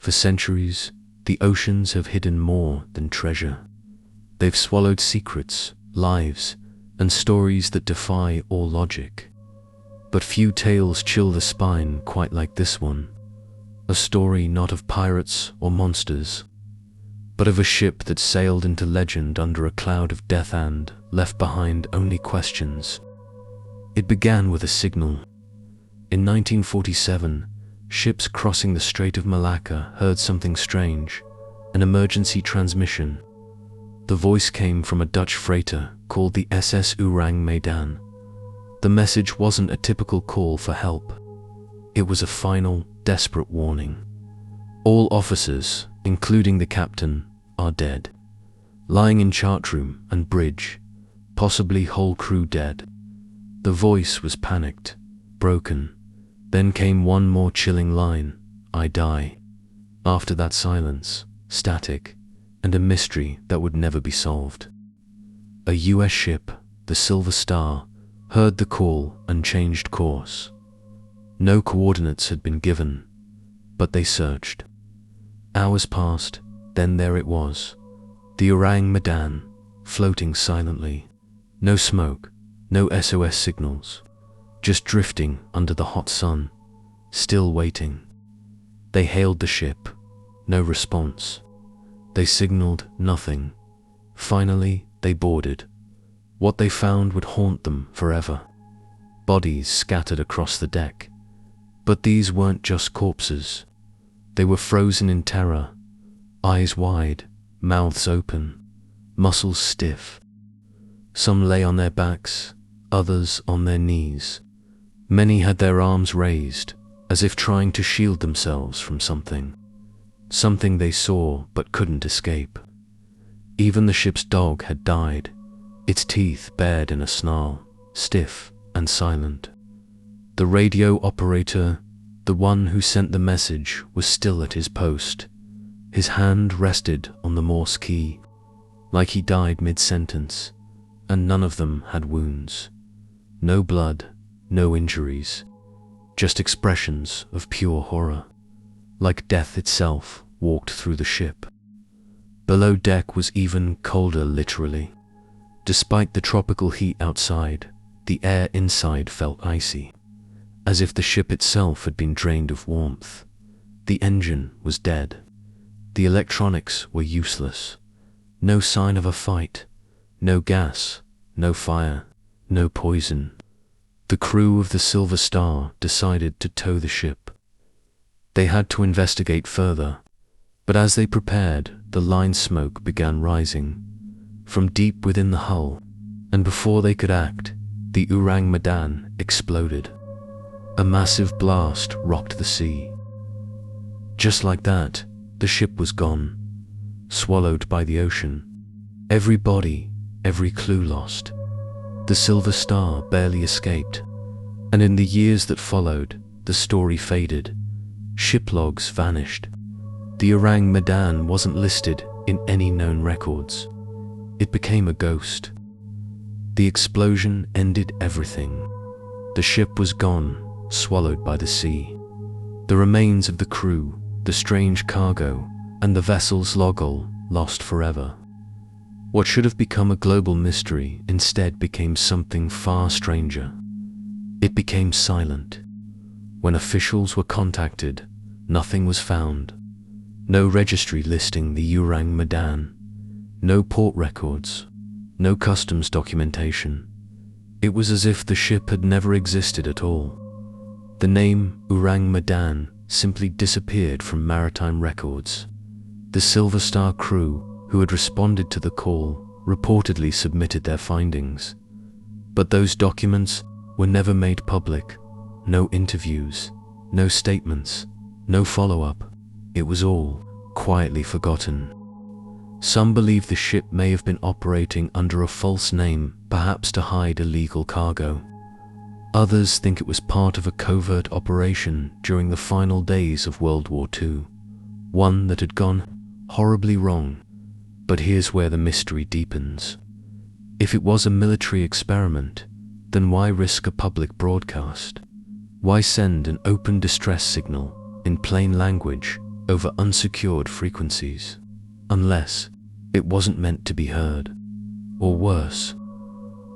For centuries, the oceans have hidden more than treasure. They've swallowed secrets, lives, and stories that defy all logic. But few tales chill the spine quite like this one. A story not of pirates or monsters, but of a ship that sailed into legend under a cloud of death and left behind only questions. It began with a signal. In 1947, ships crossing the Strait of Malacca heard something strange, an emergency transmission. The voice came from a Dutch freighter called the SS Ourang Medan. The message wasn't a typical call for help. It was a final, desperate warning. All officers, including the captain, are dead. Lying in chartroom and bridge, possibly whole crew dead. The voice was panicked, broken. Then came one more chilling line, "I die." After that silence, static, and a mystery that would never be solved. A US ship, the Silver Star, heard the call and changed course. No coordinates had been given, but they searched. Hours passed, then there it was, the Ourang Medan, floating silently. No smoke, no SOS signals, just drifting under the hot sun, still waiting. They hailed the ship, no response. They signaled nothing. Finally, they boarded. What they found would haunt them forever. Bodies scattered across the deck. But these weren't just corpses. They were frozen in terror, eyes wide, mouths open, muscles stiff. Some lay on their backs, others on their knees. Many had their arms raised, as if trying to shield themselves from something. Something they saw but couldn't escape. Even the ship's dog had died, its teeth bared in a snarl, stiff and silent. The radio operator, the one who sent the message, was still at his post. His hand rested on the Morse key, like he died mid-sentence, and none of them had wounds. No blood, no injuries, just expressions of pure horror, like death itself walked through the ship. Below deck was even colder, literally. Despite the tropical heat outside, the air inside felt icy, as if the ship itself had been drained of warmth. The engine was dead. The electronics were useless. No sign of a fight, no gas, no fire, no poison. The crew of the Silver Star decided to tow the ship. They had to investigate further, but as they prepared, the line smoke began rising from deep within the hull, and before they could act, the Ourang Medan exploded. A massive blast rocked the sea. Just like that, the ship was gone, swallowed by the ocean. Every body, every clue lost. The Silver Star barely escaped, and in the years that followed, the story faded. Ship logs vanished. The Ourang Medan wasn't listed in any known records. It became a ghost. The explosion ended everything. The ship was gone, swallowed by the sea. The remains of the crew, the strange cargo, and the vessel's logol lost forever. What should have become a global mystery instead became something far stranger. It became silent. When officials were contacted, nothing was found. No registry listing the Ourang Medan. No port records. No customs documentation. It was as if the ship had never existed at all. The name Ourang Medan simply disappeared from maritime records. The Silver Star crew, who had responded to the call, reportedly submitted their findings. But those documents were never made public. No interviews, no statements, no follow-up. It was all quietly forgotten. Some believe the ship may have been operating under a false name, perhaps to hide illegal cargo. Others think it was part of a covert operation during the final days of World War II, one that had gone horribly wrong. But here's where the mystery deepens. If it was a military experiment, then why risk a public broadcast? Why send an open distress signal in plain language over unsecured frequencies, unless it wasn't meant to be heard. Or worse,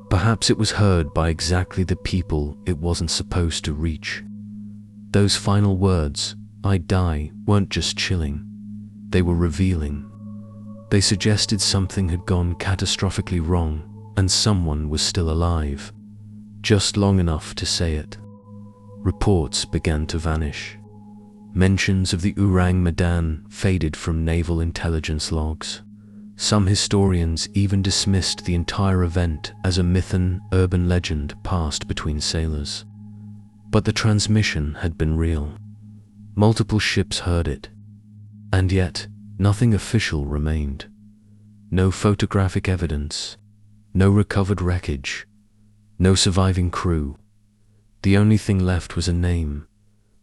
perhaps it was heard by exactly the people it wasn't supposed to reach. Those final words, "I die," weren't just chilling, they were revealing. They suggested something had gone catastrophically wrong and someone was still alive, just long enough to say it. Reports began to vanish. Mentions of the Ourang Medan faded from naval intelligence logs. Some historians even dismissed the entire event as a myth and urban legend passed between sailors. But the transmission had been real. Multiple ships heard it. And yet, nothing official remained. No photographic evidence, no recovered wreckage, no surviving crew. The only thing left was a name,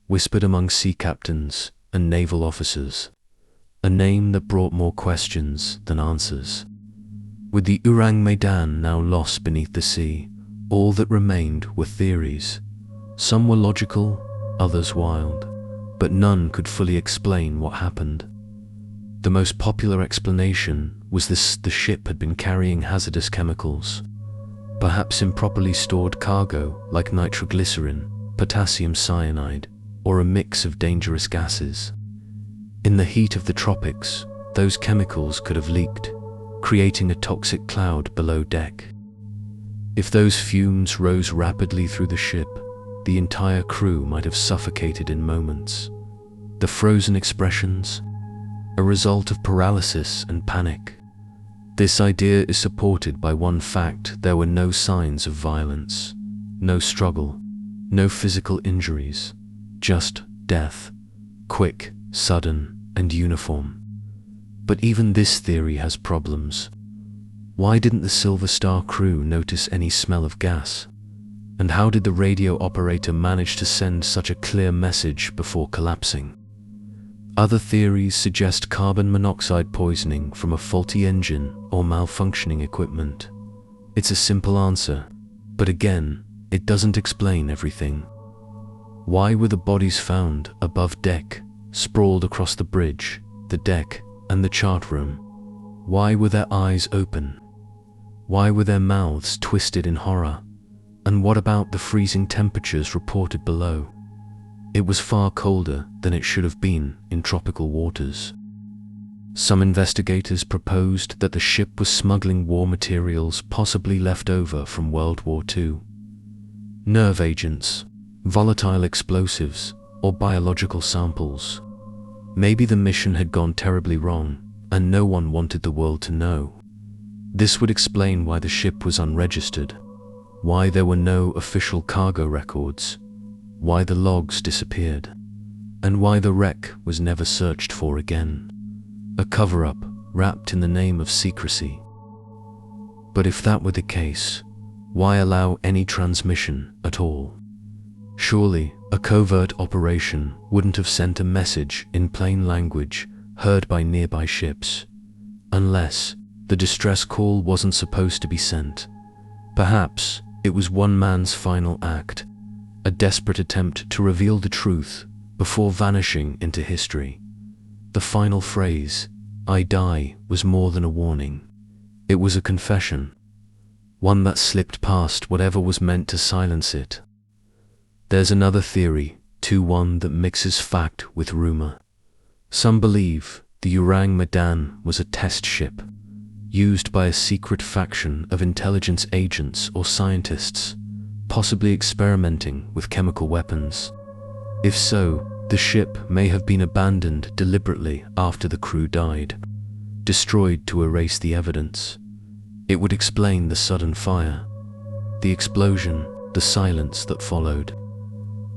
whispered among sea captains and naval officers. A name that brought more questions than answers. With the Ourang Medan now lost beneath the sea, all that remained were theories. Some were logical, others wild, but none could fully explain what happened. The most popular explanation was the ship had been carrying hazardous chemicals, perhaps improperly stored cargo like nitroglycerin, potassium cyanide, or a mix of dangerous gases. In the heat of the tropics, those chemicals could have leaked, creating a toxic cloud below deck. If those fumes rose rapidly through the ship, the entire crew might have suffocated in moments. The frozen expressions, a result of paralysis and panic. This idea is supported by one fact: there were no signs of violence, no struggle, no physical injuries, just death, quick, sudden, and uniform. But even this theory has problems. Why didn't the Silver Star crew notice any smell of gas? And how did the radio operator manage to send such a clear message before collapsing? Other theories suggest carbon monoxide poisoning from a faulty engine or malfunctioning equipment. It's a simple answer, but again, it doesn't explain everything. Why were the bodies found above deck, sprawled across the bridge, the deck, and the chart room? Why were their eyes open? Why were their mouths twisted in horror? And what about the freezing temperatures reported below? It was far colder than it should have been in tropical waters. Some investigators proposed that the ship was smuggling war materials possibly left over from World War II. Nerve agents, volatile explosives, or biological samples. Maybe the mission had gone terribly wrong, and no one wanted the world to know. This would explain why the ship was unregistered, why there were no official cargo records, why the logs disappeared, and why the wreck was never searched for again. A cover-up wrapped in the name of secrecy. But if that were the case, why allow any transmission at all? Surely, a covert operation wouldn't have sent a message in plain language heard by nearby ships, unless the distress call wasn't supposed to be sent. Perhaps it was one man's final act, a desperate attempt to reveal the truth before vanishing into history. The final phrase, "I die," was more than a warning. It was a confession, one that slipped past whatever was meant to silence it. There's another theory, too, one that mixes fact with rumor. Some believe the Ourang Medan was a test ship, used by a secret faction of intelligence agents or scientists, possibly experimenting with chemical weapons. If so, the ship may have been abandoned deliberately after the crew died, destroyed to erase the evidence. It would explain the sudden fire, the explosion, the silence that followed.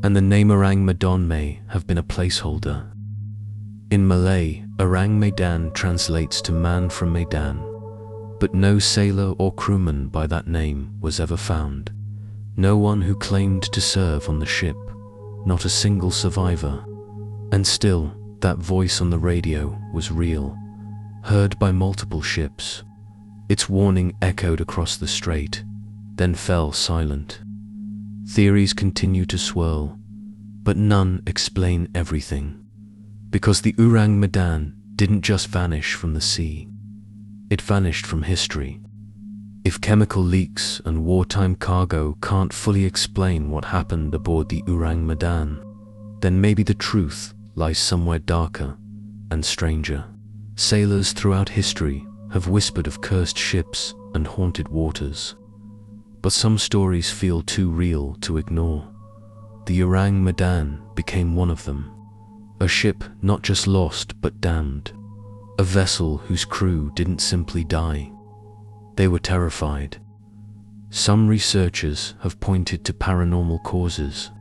And the name Ourang Medan may have been a placeholder. In Malay, Ourang Medan translates to man from Medan, but no sailor or crewman by that name was ever found. No one who claimed to serve on the ship, not a single survivor. And still, that voice on the radio was real, heard by multiple ships. Its warning echoed across the strait, then fell silent. Theories continue to swirl, but none explain everything. Because the Ourang Medan didn't just vanish from the sea, it vanished from history. If chemical leaks and wartime cargo can't fully explain what happened aboard the Ourang Medan, then maybe the truth lies somewhere darker and stranger. Sailors throughout history have whispered of cursed ships and haunted waters, but some stories feel too real to ignore. The Ourang Medan became one of them. A ship not just lost but damned. A vessel whose crew didn't simply die. They were terrified. Some researchers have pointed to paranormal causes,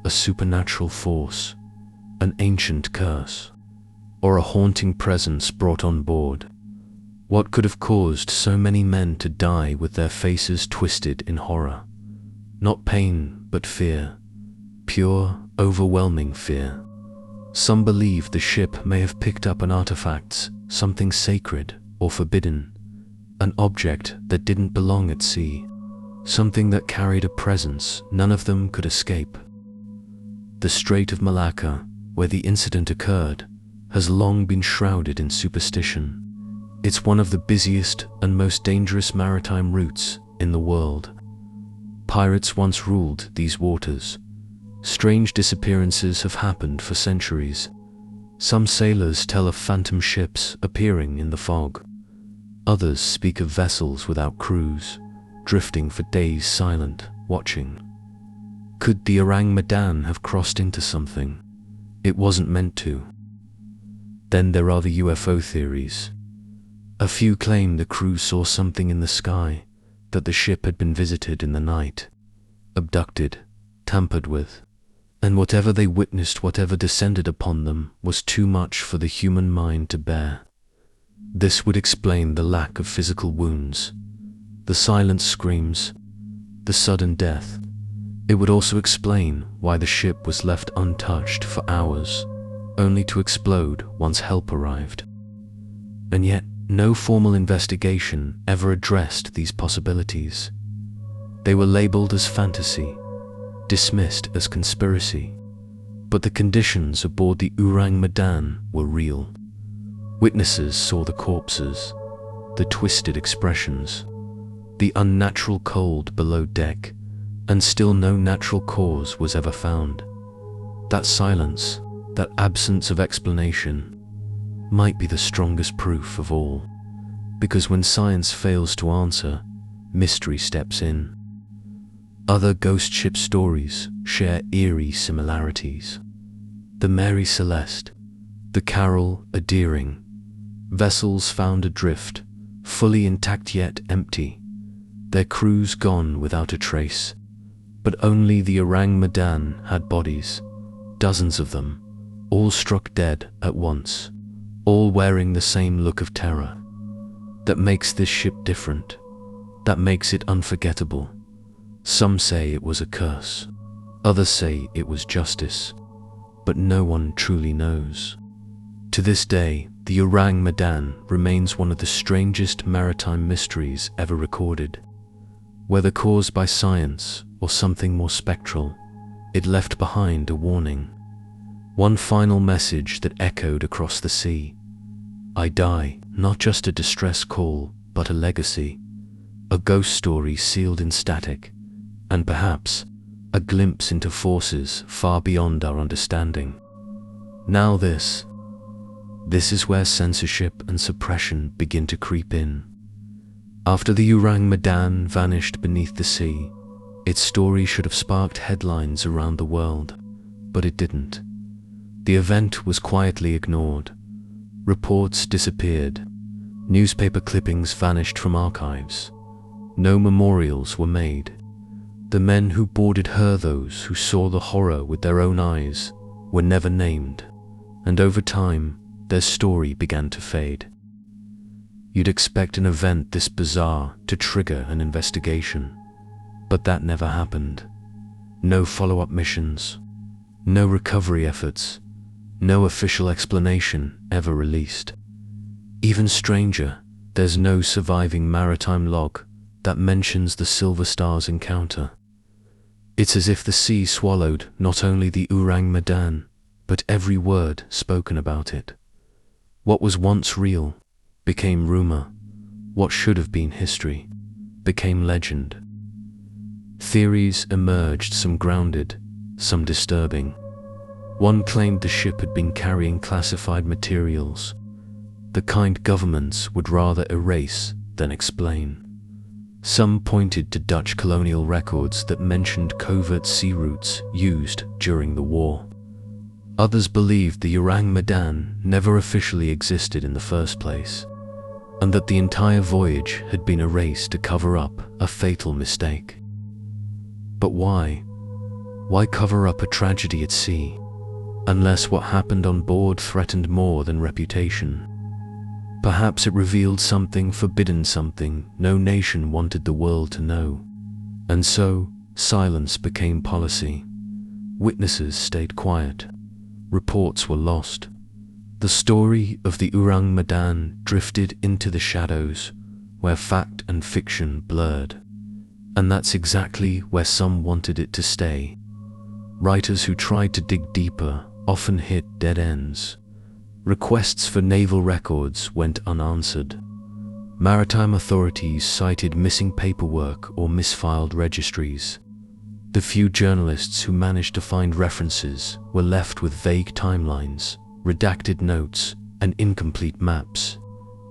a supernatural force, an ancient curse, or a haunting presence brought on board. What could have caused so many men to die with their faces twisted in horror? Not pain, but fear. Pure, overwhelming fear. Some believe the ship may have picked up an artifact, something sacred or forbidden, an object that didn't belong at sea, something that carried a presence none of them could escape. The Strait of Malacca, where the incident occurred, has long been shrouded in superstition. It's one of the busiest and most dangerous maritime routes in the world. Pirates once ruled these waters. Strange disappearances have happened for centuries. Some sailors tell of phantom ships appearing in the fog. Others speak of vessels without crews, drifting for days silent, watching. Could the Ourang Medan have crossed into something it wasn't meant to? Then there are the UFO theories. A few claim the crew saw something in the sky, that the ship had been visited in the night, abducted, tampered with, and whatever they witnessed, whatever descended upon them, was too much for the human mind to bear. This would explain the lack of physical wounds, the silent screams, the sudden death. It would also explain why the ship was left untouched for hours, only to explode once help arrived. And yet, no formal investigation ever addressed these possibilities. They were labeled as fantasy, dismissed as conspiracy, but the conditions aboard the Ourang Medan were real. Witnesses saw the corpses, the twisted expressions, the unnatural cold below deck, and still no natural cause was ever found. That silence, that absence of explanation, might be the strongest proof of all, because when science fails to answer, mystery steps in. Other ghost ship stories share eerie similarities. The Mary Celeste, the Carol Adering, vessels found adrift, fully intact yet empty, their crews gone without a trace. But only the Ourang Medan had bodies, dozens of them, all struck dead at once, all wearing the same look of terror. That makes this ship different, that makes it unforgettable. Some say it was a curse, others say it was justice, but no one truly knows. To this day, the Ourang Medan remains one of the strangest maritime mysteries ever recorded. Whether caused by science or something more spectral, it left behind a warning. One final message that echoed across the sea. I die, not just a distress call, but a legacy. A ghost story sealed in static, and perhaps a glimpse into forces far beyond our understanding. Now this is where censorship and suppression begin to creep in. After the Ourang Medan vanished beneath the sea, its story should have sparked headlines around the world, but it didn't. The event was quietly ignored. Reports disappeared. Newspaper clippings vanished from archives. No memorials were made. The men who boarded her, those who saw the horror with their own eyes, were never named, and over time, their story began to fade. You'd expect an event this bizarre to trigger an investigation, but that never happened. No follow-up missions, no recovery efforts, no official explanation ever released. Even stranger, there's no surviving maritime log that mentions the Silver Star's encounter. It's as if the sea swallowed not only the Ourang Medan, but every word spoken about it. What was once real became rumor. What should have been history became legend. Theories emerged, some grounded, some disturbing. One claimed the ship had been carrying classified materials, the kind governments would rather erase than explain. Some pointed to Dutch colonial records that mentioned covert sea routes used during the war. Others believed the Ourang Medan never officially existed in the first place, and that the entire voyage had been erased to cover up a fatal mistake. But why? Why cover up a tragedy at sea, unless what happened on board threatened more than reputation? Perhaps it revealed something forbidden, something no nation wanted the world to know. And so, silence became policy. Witnesses stayed quiet. Reports were lost. The story of the Ourang Medan drifted into the shadows, where fact and fiction blurred. And that's exactly where some wanted it to stay. Writers who tried to dig deeper often hit dead ends. Requests for naval records went unanswered. Maritime authorities cited missing paperwork or misfiled registries. The few journalists who managed to find references were left with vague timelines, redacted notes, and incomplete maps.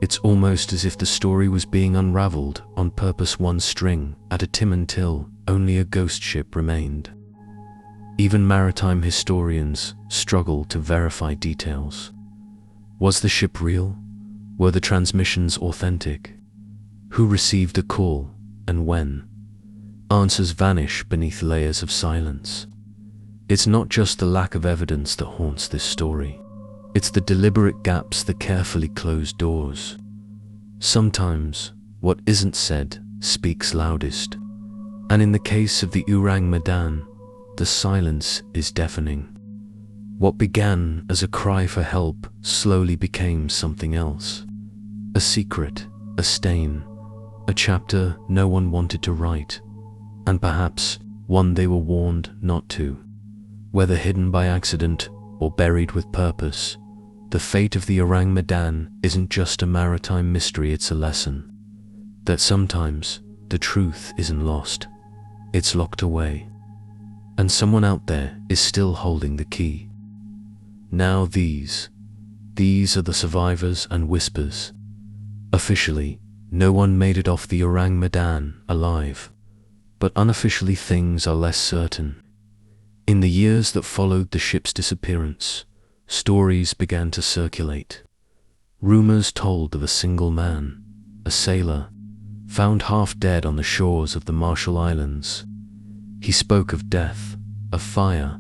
It's almost as if the story was being unraveled on purpose, one string at a time until only a ghost ship remained. Even maritime historians struggle to verify details. Was the ship real? Were the transmissions authentic? Who received a call and when? Answers vanish beneath layers of silence. It's not just the lack of evidence that haunts this story. It's the deliberate gaps, the carefully closed doors. Sometimes what isn't said speaks loudest. And in the case of the Ourang Medan, the silence is deafening. What began as a cry for help slowly became something else. A secret, a stain, a chapter no one wanted to write, and perhaps one they were warned not to. Whether hidden by accident or buried with purpose, the fate of the Ourang Medan isn't just a maritime mystery, it's a lesson. That sometimes the truth isn't lost, it's locked away. And someone out there is still holding the key. Now these are the survivors and whispers. Officially, no one made it off the Ourang Medan alive, but unofficially things are less certain. In the years that followed the ship's disappearance, stories began to circulate. Rumors told of a single man, a sailor, found half dead on the shores of the Marshall Islands. He spoke of death, of fire,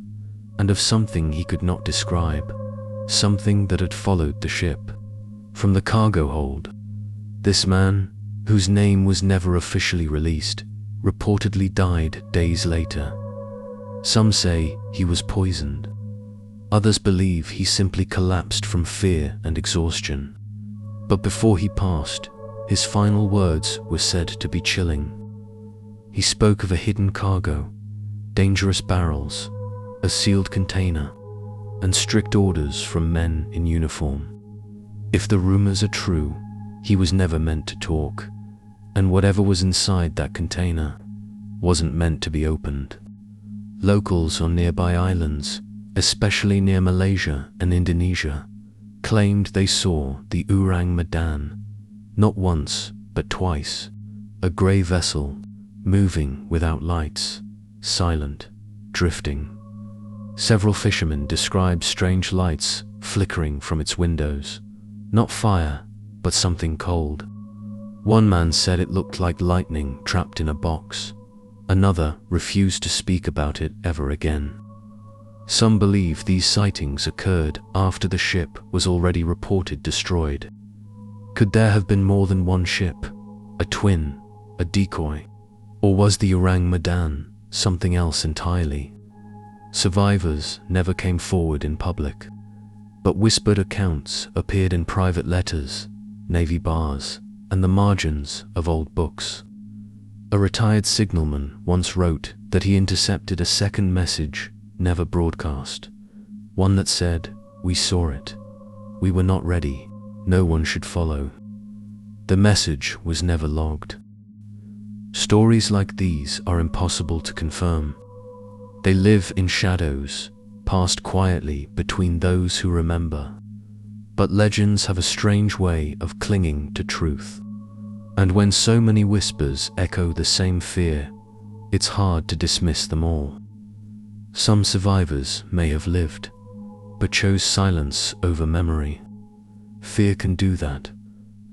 and of something he could not describe, something that had followed the ship from the cargo hold. This man, whose name was never officially released, reportedly died days later. Some say he was poisoned. Others believe he simply collapsed from fear and exhaustion. But before he passed, his final words were said to be chilling. He spoke of a hidden cargo, dangerous barrels, a sealed container, and strict orders from men in uniform. If the rumors are true, he was never meant to talk, and whatever was inside that container wasn't meant to be opened. Locals on nearby islands, especially near Malaysia and Indonesia, claimed they saw the Ourang Medan, not once but twice, a grey vessel, moving without lights, silent, drifting. Several fishermen described strange lights flickering from its windows, not fire, but something cold. One man said it looked like lightning trapped in a box. Another refused to speak about it ever again. Some believe these sightings occurred after the ship was already reported destroyed. Could there have been more than one ship? A twin? A decoy? Or was the Ourang Medan something else entirely? Survivors never came forward in public, but whispered accounts appeared in private letters, navy bars, and the margins of old books. A retired signalman once wrote that he intercepted a second message never broadcast, One that said, "We saw it. We were not ready. No one should follow." The message was never logged. Stories like these are impossible to confirm. They live in shadows, passed quietly between those who remember. But legends have a strange way of clinging to truth. And when so many whispers echo the same fear, it's hard to dismiss them all. Some survivors may have lived, but chose silence over memory. Fear can do that,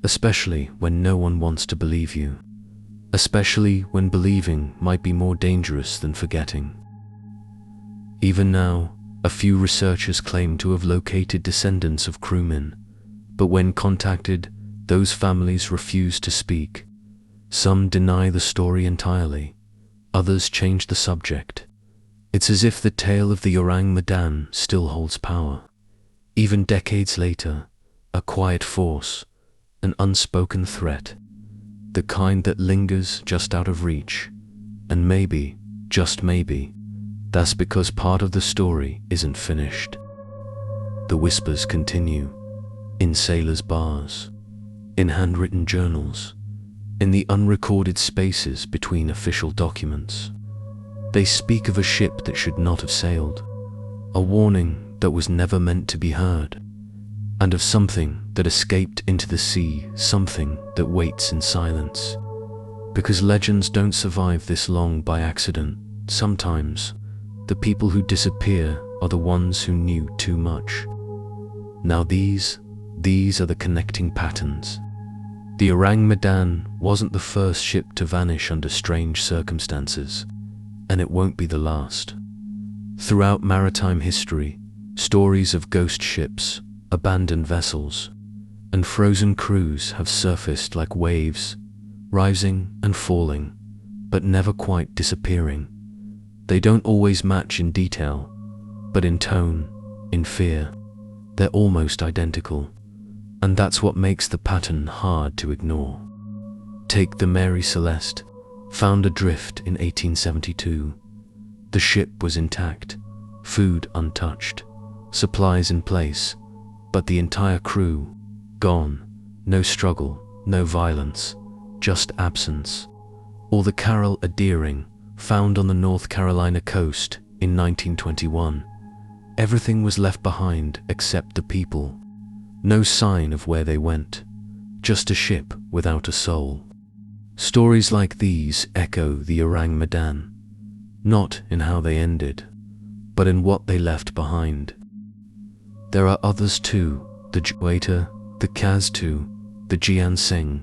especially when no one wants to believe you. Especially when believing might be more dangerous than forgetting. Even now, a few researchers claim to have located descendants of crewmen, but when contacted, those families refuse to speak. Some deny the story entirely, others change the subject. It's as if the tale of the Ourang Medan still holds power. Even decades later, a quiet force, an unspoken threat, the kind that lingers just out of reach. And maybe, just maybe, that's because part of the story isn't finished. The whispers continue, in sailors' bars, in handwritten journals, in the unrecorded spaces between official documents. They speak of a ship that should not have sailed, a warning that was never meant to be heard, and of something that escaped into the sea, something that waits in silence. Because legends don't survive this long by accident. Sometimes, the people who disappear are the ones who knew too much. Now these are the connecting patterns. The Ourang Medan wasn't the first ship to vanish under strange circumstances, and it won't be the last. Throughout maritime history, stories of ghost ships, abandoned vessels, and frozen crews have surfaced like waves, rising and falling, but never quite disappearing. They don't always match in detail, but in tone, in fear, they're almost identical. And that's what makes the pattern hard to ignore. Take the Mary Celeste, found adrift in 1872. The ship was intact, food untouched, supplies in place, but the entire crew, gone. No struggle, no violence, just absence. Or the Carol Deering, found on the North Carolina coast in 1921. Everything was left behind except the people. No sign of where they went, just a ship without a soul. Stories like these echo the Ourang Medan, not in how they ended, but in what they left behind. There are others too, the Jueta, the Kaz-2, the Jianseng,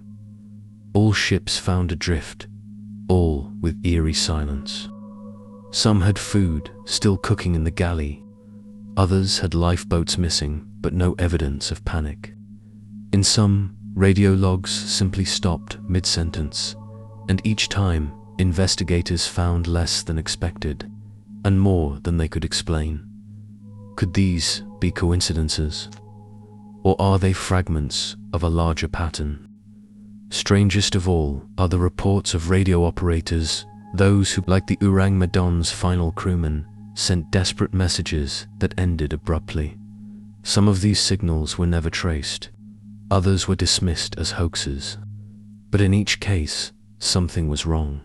all ships found adrift, all with eerie silence. Some had food still cooking in the galley, others had lifeboats missing but no evidence of panic. In some, radio logs simply stopped mid-sentence, and each time, investigators found less than expected, and more than they could explain. Could these be coincidences? Or are they fragments of a larger pattern? Strangest of all are the reports of radio operators, those who, like the Ourang Medan's final crewman, sent desperate messages that ended abruptly. Some of these signals were never traced, others were dismissed as hoaxes. But in each case, something was wrong,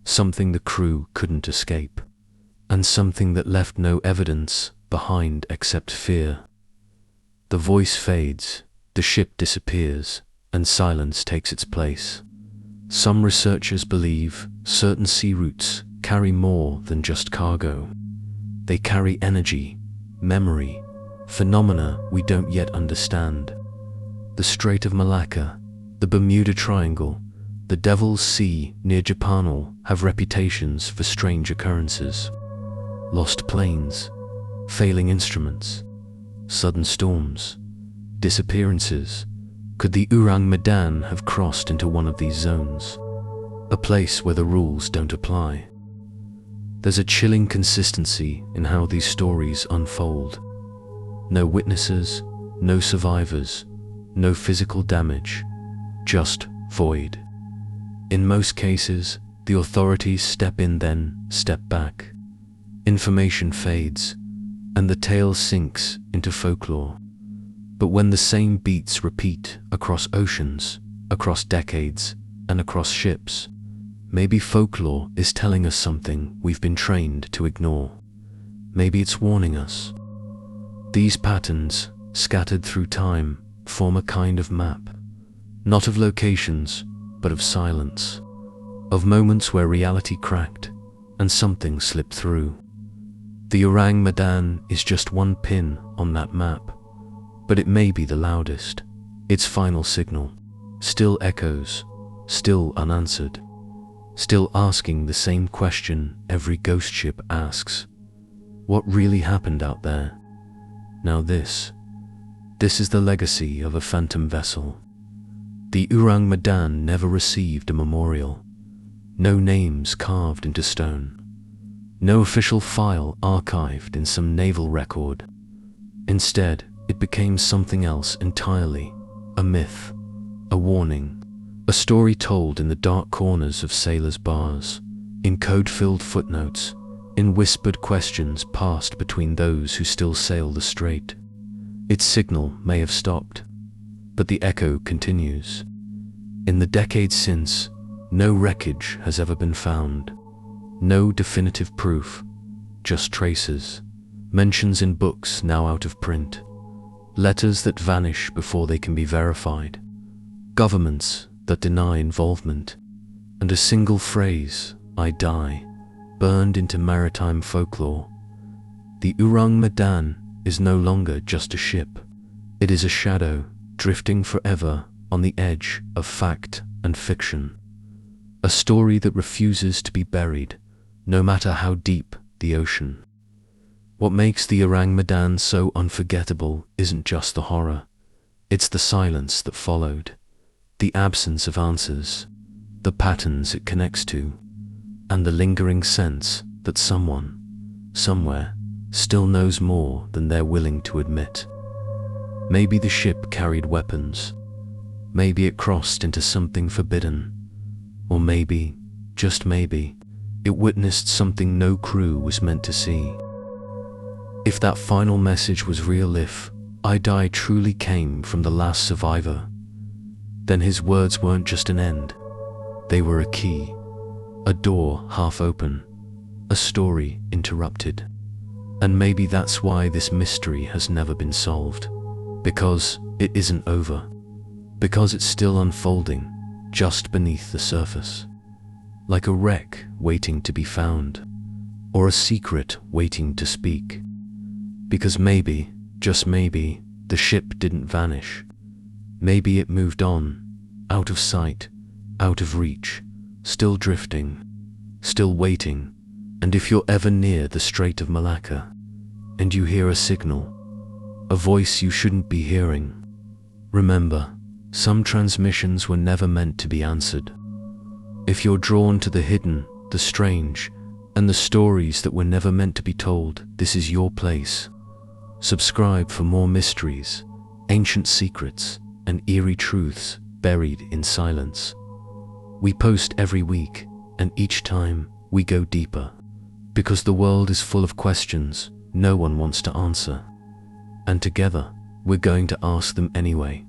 something the crew couldn't escape, and something that left no evidence behind except fear. The voice fades, the ship disappears, and silence takes its place. Some researchers believe certain sea routes carry more than just cargo. They carry energy, memory, phenomena we don't yet understand. The Strait of Malacca, the Bermuda Triangle, the Devil's Sea near Japan have reputations for strange occurrences. Lost planes, failing instruments, sudden storms, disappearances. Could the Ourang Medan have crossed into one of these zones? A place where the rules don't apply. There's a chilling consistency in how these stories unfold. No witnesses, no survivors, no physical damage, just void. In most cases, the authorities step in then step back. Information fades, and the tale sinks into folklore. But when the same beats repeat across oceans, across decades, and across ships, maybe folklore is telling us something we've been trained to ignore. Maybe it's warning us. These patterns, scattered through time, form a kind of map, not of locations, but of silence, of moments where reality cracked and something slipped through. The Ourang Medan is just one pin on that map, but it may be the loudest. Its final signal still echoes, still unanswered, still asking the same question every ghost ship asks. What really happened out there? Now this is the legacy of a phantom vessel. The Ourang Medan never received a memorial, no names carved into stone, no official file archived in some naval record. Instead, it became something else entirely, a myth, a warning, a story told in the dark corners of sailors' bars, in code-filled footnotes, in whispered questions passed between those who still sail the strait. Its signal may have stopped, but the echo continues. In the decades since, no wreckage has ever been found, no definitive proof, just traces, mentions in books now out of print, letters that vanish before they can be verified, governments that deny involvement, and a single phrase, "I die," burned into maritime folklore. The Ourang Medan is no longer just a ship. It is a shadow, drifting forever on the edge of fact and fiction. A story that refuses to be buried, no matter how deep the ocean. What makes the Ourang Medan so unforgettable isn't just the horror. It's the silence that followed, the absence of answers, the patterns it connects to, and the lingering sense that someone, somewhere, still knows more than they're willing to admit. Maybe the ship carried weapons. Maybe it crossed into something forbidden. Or maybe, just maybe, it witnessed something no crew was meant to see. If that final message was real, if "I die" truly came from the last survivor, then his words weren't just an end. They were a key, a door half open, a story interrupted. And maybe that's why this mystery has never been solved. Because it isn't over. Because it's still unfolding, just beneath the surface. Like a wreck waiting to be found, or a secret waiting to speak. Because maybe, just maybe, the ship didn't vanish. Maybe it moved on, out of sight, out of reach, still drifting, still waiting. And if you're ever near the Strait of Malacca, and you hear a signal, a voice you shouldn't be hearing, remember, some transmissions were never meant to be answered. If you're drawn to the hidden, the strange, and the stories that were never meant to be told, this is your place. Subscribe for more mysteries, ancient secrets, and eerie truths buried in silence. We post every week, and each time we go deeper. Because the world is full of questions no one wants to answer. And together, we're going to ask them anyway.